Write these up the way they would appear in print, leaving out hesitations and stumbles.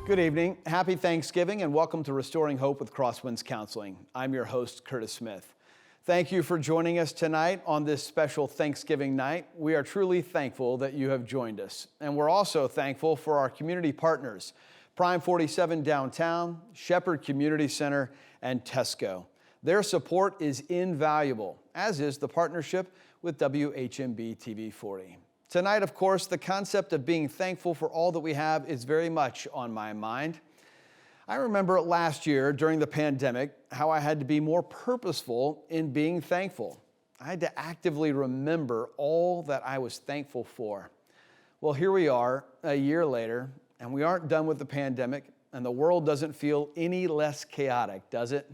Good evening, happy Thanksgiving, and welcome to Restoring Hope with Crosswinds Counseling. I'm your host, Curtis Smith. Thank you for joining us tonight on this special Thanksgiving night. We are truly thankful that you have joined us. And we're also thankful for our community partners, Prime 47 Downtown, Shepherd Community Center, and Tesco. Their support is invaluable, as is the partnership with WHMB TV 40. Tonight, of course, the concept of being thankful for all that we have is very much on my mind. I remember last year during the pandemic how I had to be more purposeful in being thankful. I had to actively remember all that I was thankful for. Well, here we are a year later, and we aren't done with the pandemic, and the world doesn't feel any less chaotic, does it?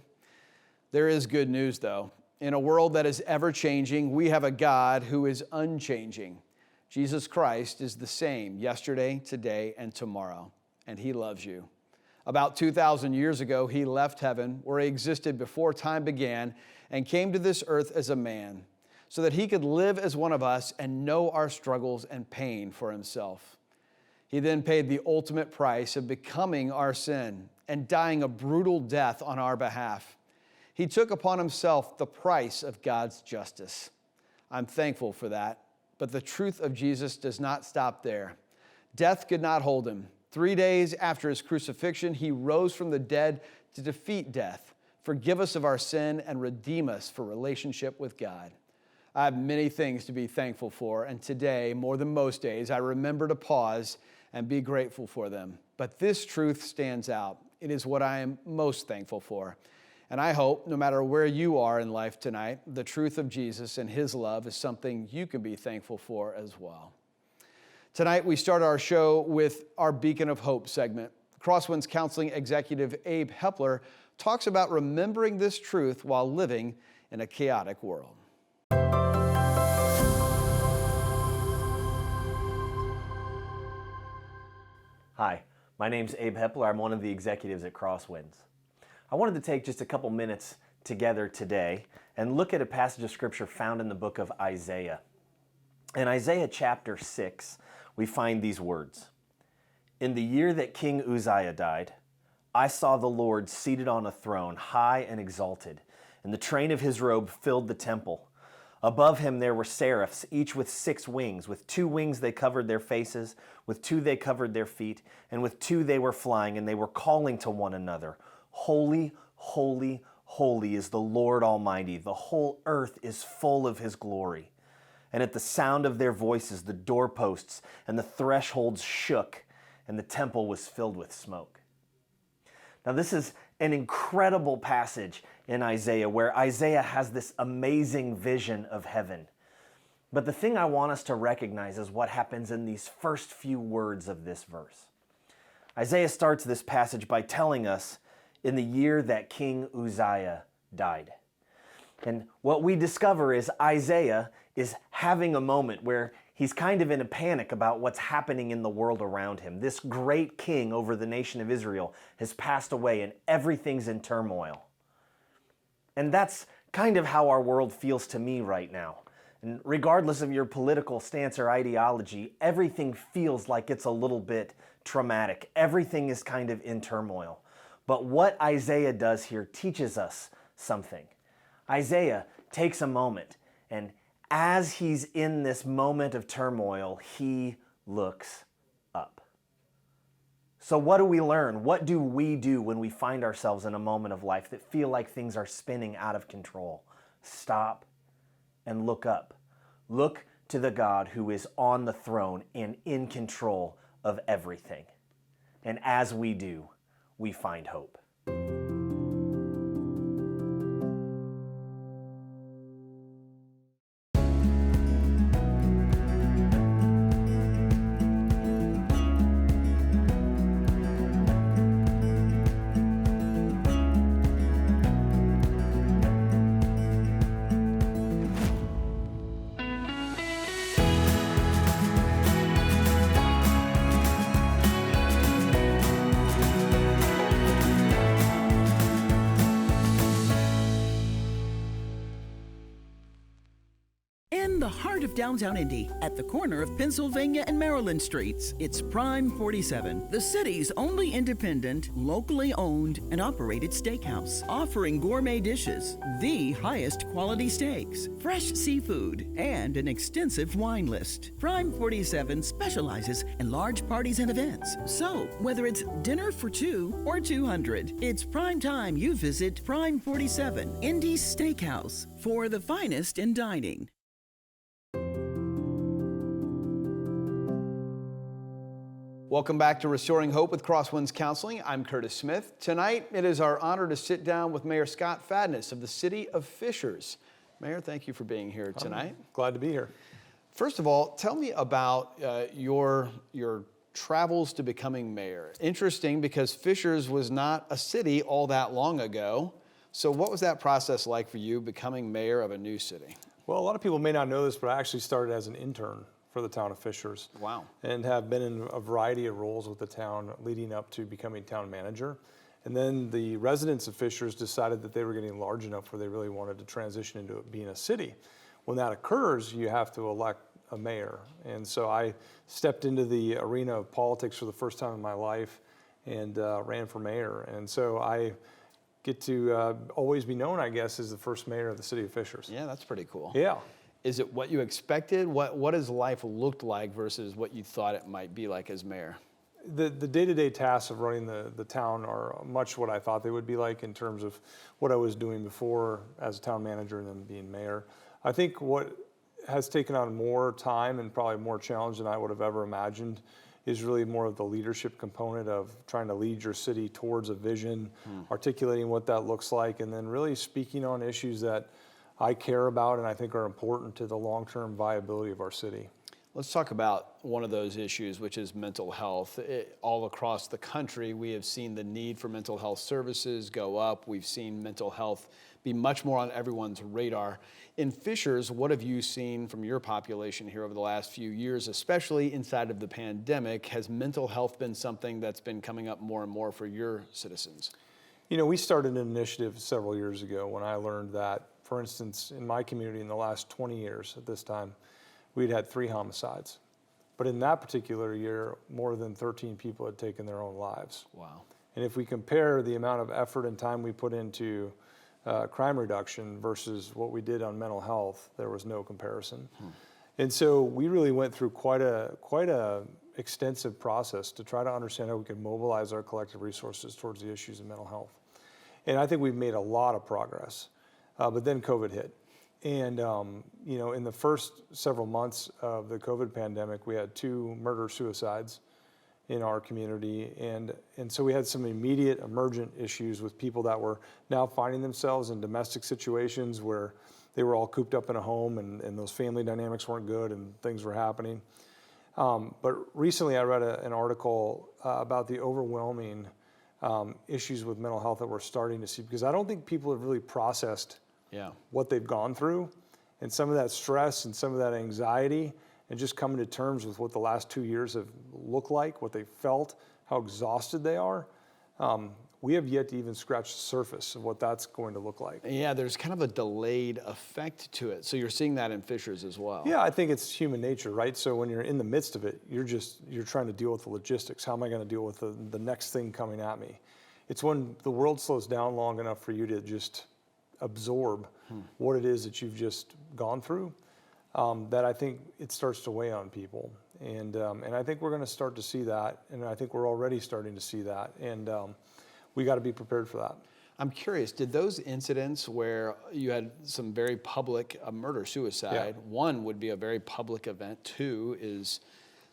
There is good news, though. In a world that is ever-changing, we have a God who is unchanging. Jesus Christ is the same yesterday, today, and tomorrow, and He loves you. About 2,000 years ago, He left heaven, where He existed before time began, and came to this earth as a man, so that He could live as one of us and know our struggles and pain for Himself. He then paid the ultimate price of becoming our sin and dying a brutal death on our behalf. He took upon Himself the price of God's justice. I'm thankful for that. But the truth of Jesus does not stop there. Death could not hold Him. 3 days after His crucifixion, He rose from the dead to defeat death, forgive us of our sin, and redeem us for relationship with God. I have many things to be thankful for, and today, more than most days, I remember to pause and be grateful for them. But this truth stands out. It is what I am most thankful for. And I hope, no matter where you are in life tonight, the truth of Jesus and His love is something you can be thankful for as well. Tonight, we start our show with our Beacon of Hope segment. Crosswinds Counseling Executive Abe Hepler talks about remembering this truth while living in a chaotic world. Hi, my name's Abe Hepler. I'm one of the executives at Crosswinds. I wanted to take just a couple minutes together today and look at a passage of Scripture found in the book of Isaiah. In Isaiah chapter 6, we find these words. In the year that King Uzziah died, I saw the Lord seated on a throne, high and exalted, and the train of His robe filled the temple. Above Him there were seraphs, each with 6 wings. With 2 wings they covered their faces, with 2 they covered their feet, and with 2 they were flying, and they were calling to one another, Holy, holy, holy is the Lord Almighty. The whole earth is full of His glory. And at the sound of their voices, the doorposts and the thresholds shook, and the temple was filled with smoke. Now, this is an incredible passage in Isaiah where Isaiah has this amazing vision of heaven. But the thing I want us to recognize is what happens in these first few words of this verse. Isaiah starts this passage by telling us in the year that King Uzziah died. And what we discover is Isaiah is having a moment where he's kind of in a panic about what's happening in the world around him. This great king over the nation of Israel has passed away and everything's in turmoil. And that's kind of how our world feels to me right now. And regardless of your political stance or ideology, everything feels like it's a little bit traumatic. Everything is kind of in turmoil. But what Isaiah does here teaches us something. Isaiah takes a moment, and as he's in this moment of turmoil, he looks up. So what do we learn? What do we do when we find ourselves in a moment of life that feel like things are spinning out of control? Stop and look up. Look to the God who is on the throne and in control of everything. And as we do, we find hope. heart of downtown Indy, at the corner of Pennsylvania and Maryland Streets. It's Prime 47, the city's only independent, locally owned and operated steakhouse, offering gourmet dishes, the highest quality steaks, fresh seafood, and an extensive wine list. Prime 47 specializes in large parties and events. So, whether it's dinner for 2 or 200, it's prime time you visit Prime 47, Indy's Steakhouse, for the finest in dining. Welcome back to Restoring Hope with Crosswinds Counseling. I'm Curtis Smith. Tonight, it is our honor to sit down with Mayor Scott Fadness of the City of Fishers. Mayor, thank you for being here tonight. Glad to be here. First of all, tell me about your travels to becoming mayor. Interesting, because Fishers was not a city all that long ago. So what was that process like for you becoming mayor of a new city? Well, a lot of people may not know this, but I actually started as an intern for the town of Fishers. Wow. And have been in a variety of roles with the town leading up to becoming town manager. And then the residents of Fishers decided that they were getting large enough where they really wanted to transition into being a city. When that occurs, you have to elect a mayor. And so I stepped into the arena of politics for the first time in my life and ran for mayor. And so I get to always be known, I guess, as the first mayor of the city of Fishers. Yeah, that's pretty cool. Yeah. Is it what you expected? What has life looked like versus what you thought it might be like as mayor? The day-to-day tasks of running the town are much what I thought they would be like in terms of what I was doing before as a town manager and then being mayor. I think what has taken on more time and probably more challenge than I would have ever imagined is really more of the leadership component of trying to lead your city towards a vision, articulating what that looks like, and then really speaking on issues that I care about and I think are important to the long-term viability of our city. Let's talk about one of those issues, which is mental health. All across the country, we have seen the need for mental health services go up. We've seen mental health be much more on everyone's radar. In Fishers, what have you seen from your population here over the last few years, especially inside of the pandemic? Has mental health been something that's been coming up more and more for your citizens? You know, we started an initiative several years ago when I learned that, for instance, in my community in the last 20 years at this time, we'd had 3 homicides. But in that particular year, more than 13 people had taken their own lives. Wow. And if we compare the amount of effort and time we put into crime reduction versus what we did on mental health, there was no comparison. And so we really went through quite a extensive process to try to understand how we could mobilize our collective resources towards the issues of mental health. And I think we've made a lot of progress, but then COVID hit. And you know, in the first several months of the COVID pandemic, we had 2 murder-suicides in our community. And so we had some immediate emergent issues with people that were now finding themselves in domestic situations where they were all cooped up in a home and those family dynamics weren't good and things were happening. But recently I read an article about the overwhelming issues with mental health that we're starting to see, because I don't think people have really processed what they've gone through and some of that stress and some of that anxiety, and just coming to terms with what the last 2 years have looked like, what they felt, how exhausted they are. We have yet to even scratch the surface of what that's going to look like. Yeah, there's kind of a delayed effect to it. So you're seeing that in Fishers as well. Yeah, I think it's human nature, right? So when you're in the midst of it, you're trying to deal with the logistics. How am I going to deal with the next thing coming at me? It's when the world slows down long enough for you to just absorb what it is that you've just gone through, that I think it starts to weigh on people. And I think we're going to start to see that, and I think we're already starting to see that, and we got to be prepared for that. I'm curious, did those incidents where you had some very public murder-suicide, one would be a very public event, 2 is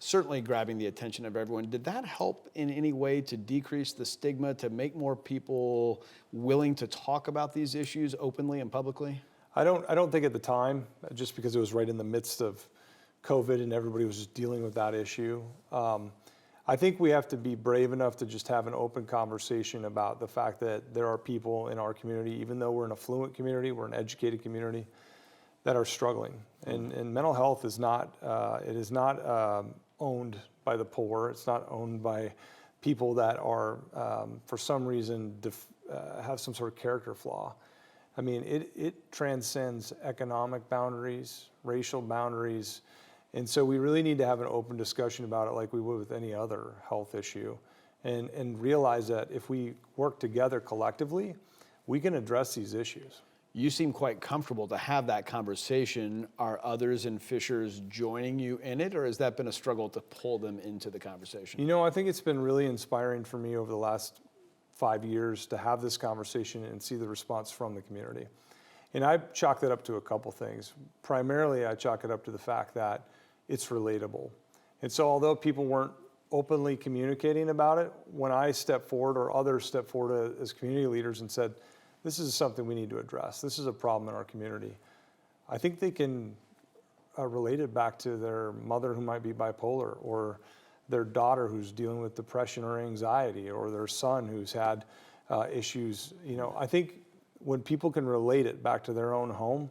certainly grabbing the attention of everyone. Did that help in any way to decrease the stigma, to make more people willing to talk about these issues openly and publicly? I don't think at the time, just because it was right in the midst of COVID and everybody was just dealing with that issue. I think we have to be brave enough to just have an open conversation about the fact that there are people in our community, even though we're an affluent community, we're an educated community, that are struggling. And mental health is not, it is not owned by the poor. It's not owned by people that are, for some reason, have some sort of character flaw. I mean, it transcends economic boundaries, racial boundaries. And so we really need to have an open discussion about it like we would with any other health issue, and realize that if we work together collectively, we can address these issues. You seem quite comfortable to have that conversation. Are others in Fishers joining you in it, or has that been a struggle to pull them into the conversation? You know, I think it's been really inspiring for me over the last 5 years to have this conversation and see the response from the community. And I chalk that up to a couple things. Primarily, I chalk it up to the fact that it's relatable. And so although people weren't openly communicating about it, when I stepped forward or others stepped forward as community leaders and said, this is something we need to address, this is a problem in our community, I think they can relate it back to their mother who might be bipolar, or their daughter who's dealing with depression or anxiety, or their son who's had issues. You know, I think when people can relate it back to their own home,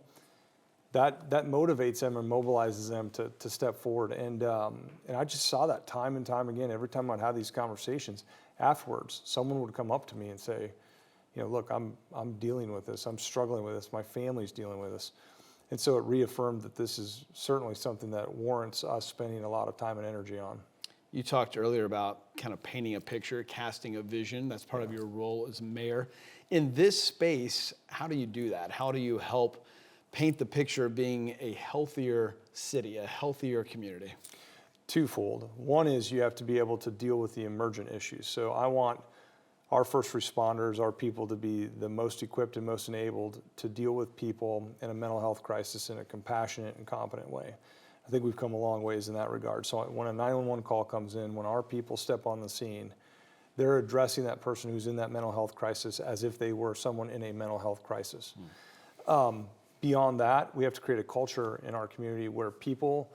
that motivates them and mobilizes them to step forward. And I just saw that time and time again. Every time I'd have these conversations, afterwards, someone would come up to me and say, you know, look, I'm dealing with this. I'm struggling with this. My family's dealing with this. And so it reaffirmed that this is certainly something that warrants us spending a lot of time and energy on. You talked earlier about kind of painting a picture, casting a vision. That's part of your role as mayor. In this space, how do you do that? How do you help paint the picture of being a healthier city, a healthier community? Twofold. One is you have to be able to deal with the emergent issues. So I want our first responders, our people, to be the most equipped and most enabled to deal with people in a mental health crisis in a compassionate and competent way. I think we've come a long ways in that regard. So when a 911 call comes in, when our people step on the scene, they're addressing that person who's in that mental health crisis as if they were someone in a mental health crisis. Beyond that, we have to create a culture in our community where people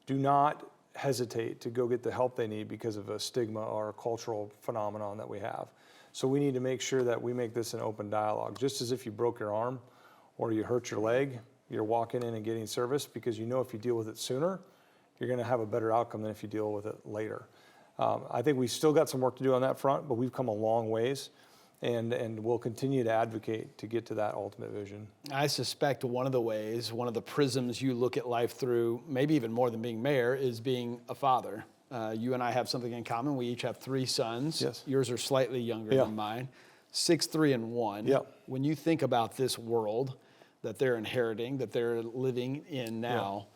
do not hesitate to go get the help they need because of a stigma or a cultural phenomenon that we have. So we need to make sure that we make this an open dialogue. Just as if you broke your arm or you hurt your leg, you're walking in and getting service because you know if you deal with it sooner, you're going to have a better outcome than if you deal with it later. I think we still got some work to do on that front, but we've come a long ways, and we'll continue to advocate to get to that ultimate vision. I suspect one of the ways, one of the prisms you look at life through, maybe even more than being mayor, is being a father. You and I have something in common. We each have 3 sons. Yes. Yours are slightly younger than mine. 6, 3, and 1. Yeah. When you think about this world that they're inheriting, that they're living in now,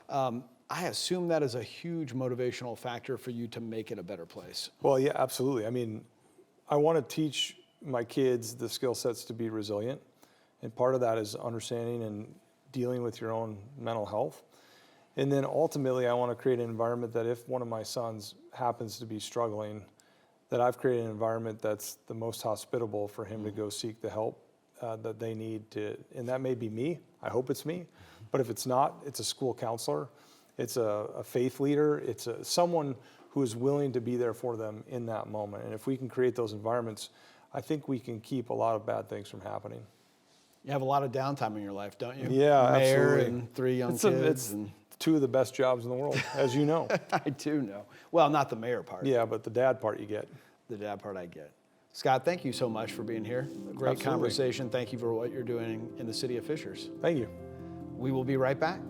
I assume that is a huge motivational factor for you to make it a better place. Well, yeah, absolutely. I mean, I want to teach my kids the skill sets to be resilient. And part of that is understanding and dealing with your own mental health. And then ultimately, I want to create an environment that if one of my sons happens to be struggling, that I've created an environment that's the most hospitable for him to go seek the help that they need to. And that may be me. I hope it's me. But if it's not, it's a school counselor. It's a faith leader. It's someone who is willing to be there for them in that moment. And if we can create those environments, I think we can keep a lot of bad things from happening. You have a lot of downtime in your life, don't you? Yeah, Mayor absolutely. and 3 young kids. It's 2 of the best jobs in the world, as you know. I do know. Well, not the mayor part. Yeah, but the dad part you get. The dad part I get. Scott, thank you so much for being here. A great Absolutely. conversation. Thank you for what you're doing in the city of Fishers. Thank you. We will be right back.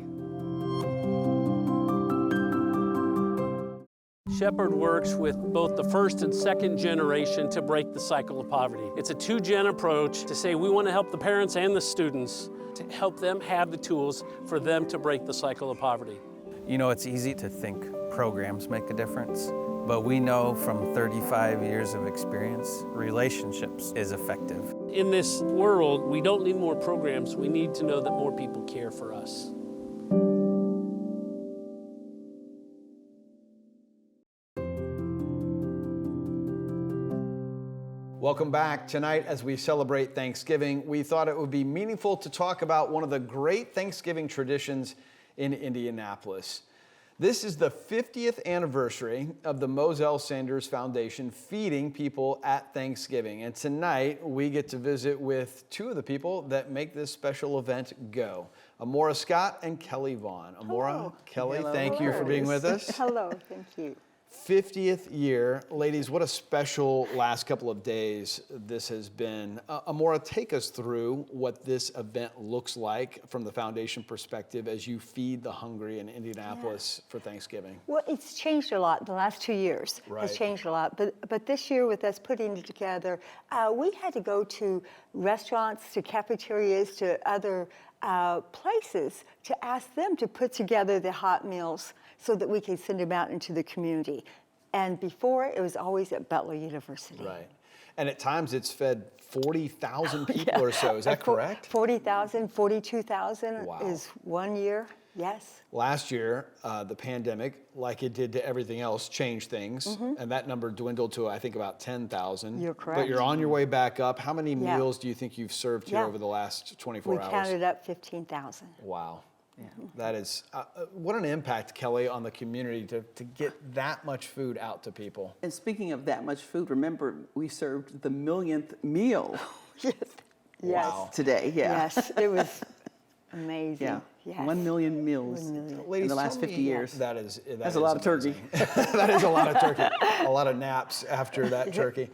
Shepherd works with both the first and second generation to break the cycle of poverty. It's a 2-gen approach to say we want to help the parents and the students to help them have the tools for them to break the cycle of poverty. You know, it's easy to think programs make a difference, but we know from 35 years of experience, relationships is effective. In this world, we don't need more programs. We need to know that more people care for us. Welcome back. Tonight, as we celebrate Thanksgiving, we thought it would be meaningful to talk about one of the great Thanksgiving traditions in Indianapolis. This is the 50th anniversary of the Mozel Sanders Foundation feeding people at Thanksgiving. And tonight, we get to visit with 2 of the people that make this special event go. Amora Scott and Kelly Vaughn. Amora, Hello. Kelly, Hello. thank you for being with us. Hello, thank you. 50th year. Ladies, what a special last couple of days this has been. Amora, take us through what this event looks like from the foundation perspective as you feed the hungry in Indianapolis for Thanksgiving. Well, it's changed a lot. The last 2 years has changed a lot. But this year, with us putting it together, we had to go to restaurants, to cafeterias, to other places to ask them to put together the hot meals so that we could send them out into the community. And before, it was always at Butler University. Right. And at times it's fed 40,000 people or so. Is that correct? 40,000, 42,000 Wow. is 1 year, yes. Last year, the pandemic, like it did to everything else, changed things. And that number dwindled to, I think, about 10,000. You're correct. But you're on your way back up. How many meals do you think you've served here Yeah. over the last 24 hours? We counted up 15,000. Wow. That is, what an impact, Kelly, on the community to get that much food out to people. And speaking of that much food, remember, we served the 1,000,000th meal Yes. Yes. Wow. today. Yeah. Yes, it was amazing. Yeah. Yes. 1 million meals 1 million. Ladies, in the last tell 50 me- years. That's That's a lot of turkey. that is a lot of turkey. A lot of naps after that turkey.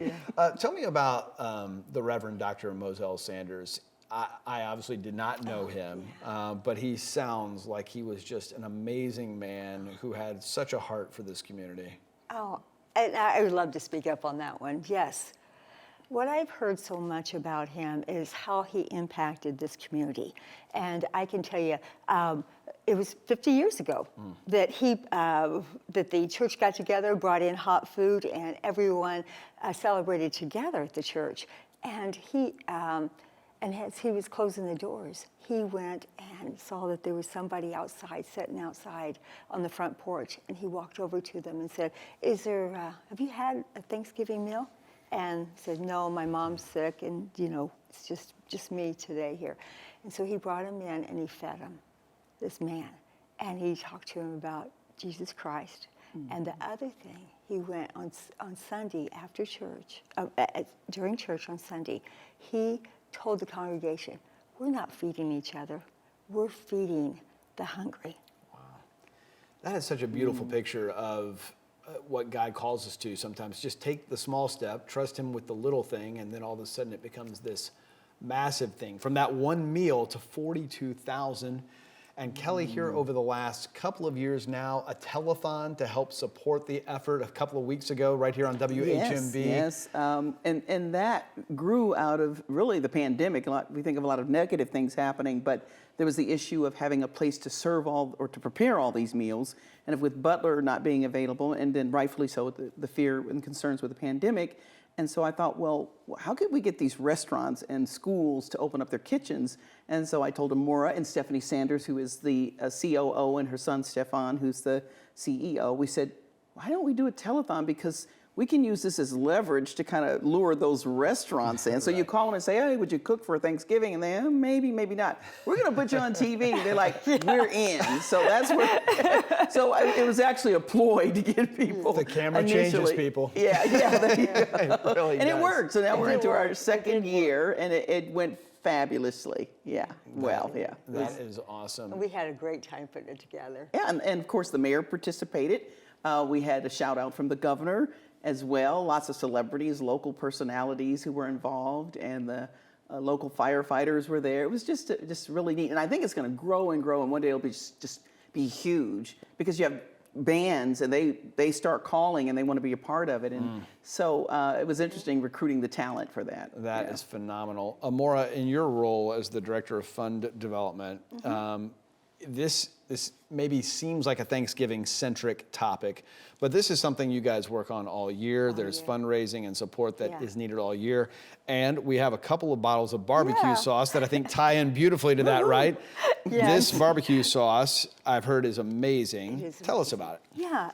Tell me about the Reverend Dr. Mozel Sanders. I obviously did not know him, but he sounds like he was just an amazing man who had such a heart for this community. Oh, and I would love to speak up on that one, yes. What I've heard so much about him is how he impacted this community. And I can tell you, it was 50 years ago that that the church got together, brought in hot food, and everyone celebrated together at the church. And and as he was closing the doors, he went and saw that there was somebody outside, sitting outside on the front porch, and he walked over to them and said, have you had a Thanksgiving meal? And said, no, my mom's sick, and it's just me today here. And so he brought him in and he fed him, this man. And he talked to him about Jesus Christ. And the other thing, he went on Sunday after church, during church on Sunday, he told the congregation, we're not feeding each other, we're feeding the hungry. Wow. That is such a beautiful picture of what God calls us to sometimes. Just take the small step, trust him with the little thing, and then all of a sudden it becomes this massive thing. From that one meal to 42,000. And Kelly, here over the last couple of years now, a telethon to help support the effort a couple of weeks ago right here on WHMB. Yes, and that grew out of really the pandemic. We think of a lot of negative things happening, but there was the issue of having a place to serve or to prepare all these meals. And if with Butler not being available, and then rightfully so with the fear and concerns with the pandemic. And so I thought, well, how could we get these restaurants and schools to open up their kitchens? And so I told Amora and Stephanie Sanders, who is the COO, and her son Stefan, who's the CEO, we said, why don't we do a telethon? Because we can use this as leverage to kind of lure those restaurants in. So you call them and say, hey, would you cook for Thanksgiving? And they, maybe, maybe not. We're going to put you on TV. They're like, we're in. So that's where, it was actually a ploy to get people. The camera changes people. Yeah, there you go. It really And does. it worked. So now we're into our second year, and it went fabulously. Yeah, well, yeah. That is awesome. We had a great time putting it together. Yeah, and of course the mayor participated. We had a shout out from the governor as well. Lots of celebrities, local personalities who were involved, and the local firefighters were there. It was just really neat, and I think it's going to grow and grow, and one day it'll just be huge because you have bands and they start calling and they want to be a part of it, and so it was interesting recruiting the talent for that. That is phenomenal. Amora, in your role as the Director of Fund Development, this maybe seems like a Thanksgiving-centric topic, but this is something you guys work on all year. There's fundraising and support that is needed all year. And we have a couple of bottles of barbecue sauce that I think tie in beautifully to that, right? Yes. This barbecue sauce, I've heard, is amazing. It is Tell us about it. Yeah,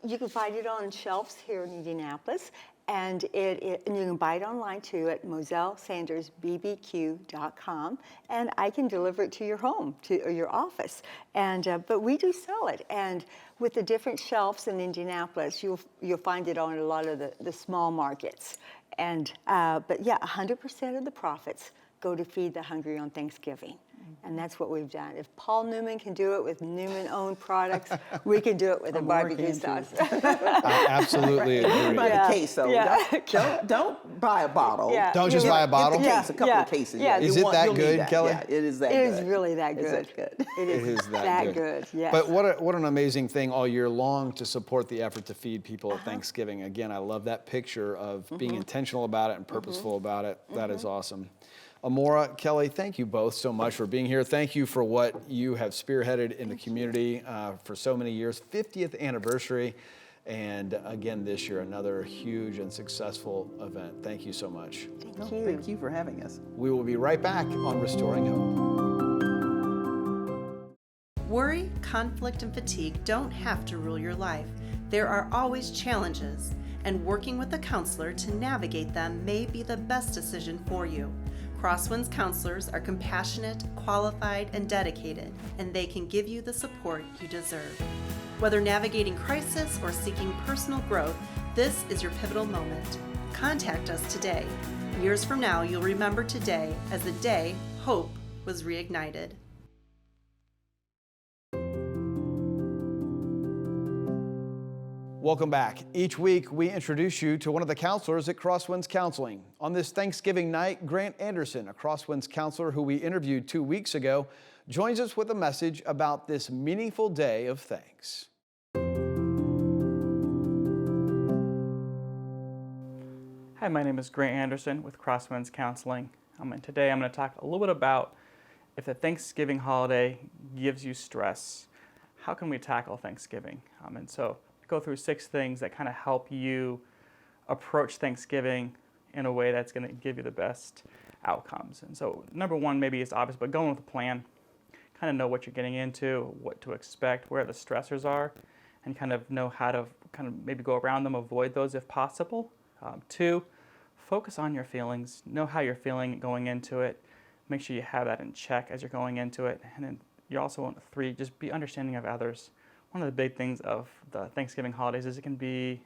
you can find it on shelves here in Indianapolis, and and you can buy it online too at mozelsandersbbq.com, and I can deliver it to your home, or your office. And but we do sell it, and with the different shelves in Indianapolis, you'll find it on a lot of the small markets. And but yeah, 100% of the profits go to feed the hungry on Thanksgiving. And that's what we've done. If Paul Newman can do it with Newman-owned products, we can do it with a Amora barbecue can too. sauce. I absolutely agree. Buy Yeah. the case though. Yeah. Don't buy a bottle. Yeah. Don't just buy a bottle? Get the case, a couple Yeah. of cases. Yeah. Is You'll it that you'll need good, that. Kelly? Yeah, it is that It good. is really that good. It's that good. It is that good, yes. But what an amazing thing all year long to support the effort to feed people at Thanksgiving. Again, I love that picture of being intentional about it and purposeful about it. That is awesome. Amora, Kelly, thank you both so much for being here. Thank you for what you have spearheaded in the community for so many years. 50th anniversary. And again, this year, another huge and successful event. Thank you so much. Thank you. Thank you for having us. We will be right back on Restoring Hope. Worry, conflict, and fatigue don't have to rule your life. There are always challenges, and working with a counselor to navigate them may be the best decision for you. Crosswinds counselors are compassionate, qualified, and dedicated, and they can give you the support you deserve. Whether navigating crisis or seeking personal growth, this is your pivotal moment. Contact us today. Years from now, you'll remember today as the day hope was reignited. Welcome back. Each week, we introduce you to one of the counselors at Crosswinds Counseling. On this Thanksgiving night, Grant Anderson, a Crosswinds counselor who we interviewed 2 weeks ago, joins us with a message about this meaningful day of thanks. Hi, my name is Grant Anderson with Crosswinds Counseling. And today I'm going to talk a little bit about if the Thanksgiving holiday gives you stress, how can we tackle Thanksgiving? And so go through 6 things that kind of help you approach Thanksgiving in a way that's going to give you the best outcomes. And so number 1 maybe is obvious, but going with a plan. Kind of know what you're getting into, what to expect, where the stressors are, and kind of know how to kind of maybe go around them, avoid those if possible. 2, focus on your feelings. Know how you're feeling going into it. Make sure you have that in check as you're going into it. And then you also want 3, just be understanding of others. One of the big things of the Thanksgiving holidays is it can be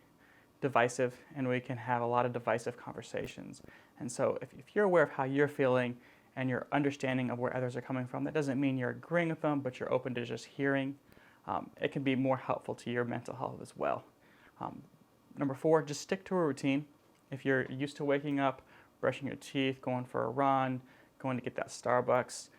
divisive, and we can have a lot of divisive conversations. And so if you're aware of how you're feeling and your understanding of where others are coming from, that doesn't mean you're agreeing with them, but you're open to just hearing. It can be more helpful to your mental health as well. Number 4, just stick to a routine. If you're used to waking up, brushing your teeth, going for a run, going to get that Starbucks,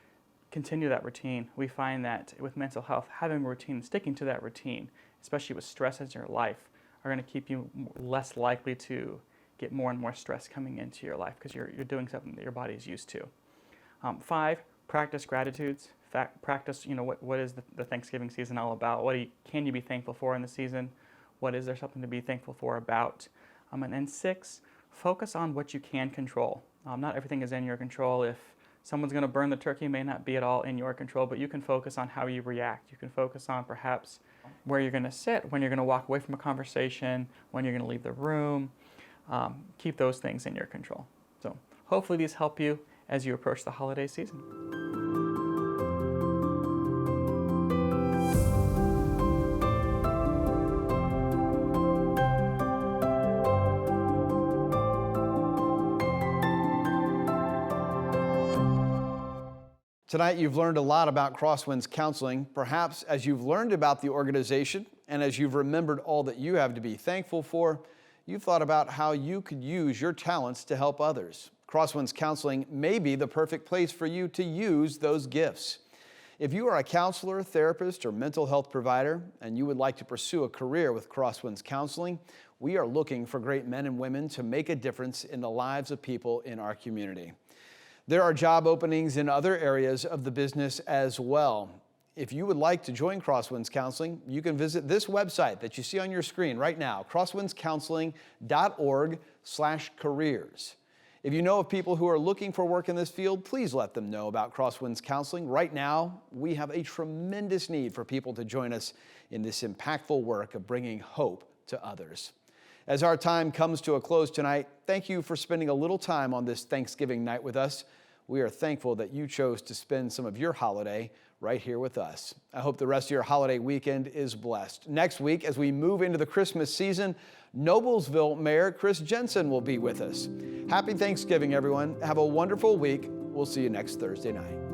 continue that routine. We find that with mental health, having a routine and sticking to that routine, especially with stress in your life, are going to keep you less likely to get more and more stress coming into your life because you're doing something that your body is used to. 5, practice gratitudes. Practice, what is the Thanksgiving season all about? Can you be thankful for in the season? What is there something to be thankful for about? And then 6, focus on what you can control. Not everything is in your control. If someone's going to burn the turkey, may not be at all in your control, but you can focus on how you react. You can focus on perhaps where you're going to sit, when you're going to walk away from a conversation, when you're going to leave the room. Keep those things in your control. So hopefully these help you as you approach the holiday season. Tonight, you've learned a lot about Crosswinds Counseling. Perhaps as you've learned about the organization and as you've remembered all that you have to be thankful for, you've thought about how you could use your talents to help others. Crosswinds Counseling may be the perfect place for you to use those gifts. If you are a counselor, therapist, or mental health provider, and you would like to pursue a career with Crosswinds Counseling, we are looking for great men and women to make a difference in the lives of people in our community. There are job openings in other areas of the business as well. If you would like to join Crosswinds Counseling, you can visit this website that you see on your screen right now, crosswindscounseling.org/careers. If you know of people who are looking for work in this field, please let them know about Crosswinds Counseling. Right now, we have a tremendous need for people to join us in this impactful work of bringing hope to others. As our time comes to a close tonight, thank you for spending a little time on this Thanksgiving night with us. We are thankful that you chose to spend some of your holiday right here with us. I hope the rest of your holiday weekend is blessed. Next week, as we move into the Christmas season, Noblesville Mayor Chris Jensen will be with us. Happy Thanksgiving, everyone. Have a wonderful week. We'll see you next Thursday night.